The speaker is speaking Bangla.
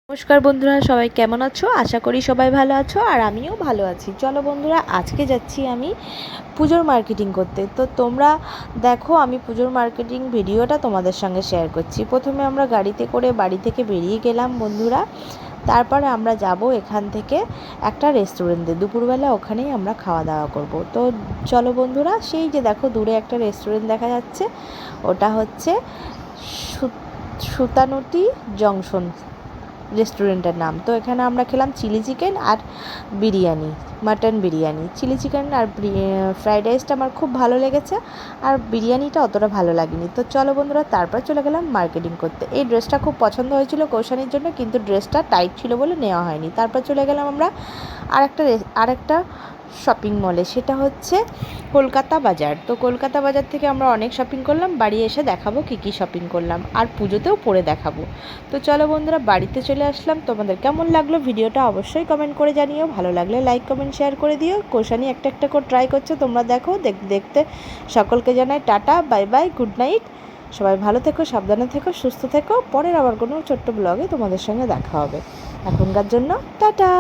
নমস্কার বন্ধুরা, সবাই কেমন আছো? আশা করি সবাই ভালো আছো আর আমিও ভালো আছি। চলো বন্ধুরা, আজকে যাচ্ছি আমি পুজোর মার্কেটিং করতে। তো তোমরা দেখো, আমি পুজোর মার্কেটিং ভিডিওটা তোমাদের সঙ্গে শেয়ার করছি। প্রথমে আমরা গাড়িতে করে বাড়ি থেকে বেরিয়ে গেলাম বন্ধুরা। তারপরে আমরা যাব এখান থেকে একটা রেস্টুরেন্টে, দুপুরবেলা ওখানেই আমরা খাওয়া দাওয়া করব। তো চলো বন্ধুরা, সেই যে দেখো দূরে একটা রেস্টুরেন্ট দেখা যাচ্ছে, ওটা হচ্ছে সুতানুটি জংশন রেস্টুরেন্টের নাম। তো এখানে আমরা খেলাম চিলি চিকেন আর biryani, mutton biryani. Chilli chicken আর ফ্রাইড রাইসটা আমার খুব ভালো লেগেছে, আর বিরিয়ানিটা অতটা ভালো লাগেনি। তো চলো বন্ধুরা, তারপর চলে গেলাম মার্কেটিং করতে। এই ড্রেসটা খুব পছন্দ হয়েছিল কৌশানির জন্য, কিন্তু ড্রেসটা টাইট ছিল বলে নেওয়া হয়নি। তারপর চলে গেলাম আমরা আরেকটা শপিং মলে, সেটা হচ্ছে কলকাতা বাজার। তো কলকাতা বাজার থেকে আমরা অনেক শপিং করলাম, বাড়ি এসে দেখাবো কী কী শপিং করলাম, আর পুজোতেও পরে দেখাবো। তো চলো বন্ধুরা, বাড়িতে চলে আসলাম। তোমাদের কেমন লাগলো ভিডিওটা অবশ্যই কমেন্ট করে জানিও, ভালো লাগলে লাইক কমেন্ট শেয়ার করে দিও। কৌশানি একটা একটা করে ট্রাই করছে, তোমরা দেখো। দেখতে সকলকে জানাই tata, bye bye, good night. সবাই ভালো থেকো, সাবধানে থেকো, সুস্থ থেকো। পরের আবার কোনো ছোট্ট ব্লগে তোমাদের সঙ্গে দেখা হবে। এখনকার জন্য টাটা।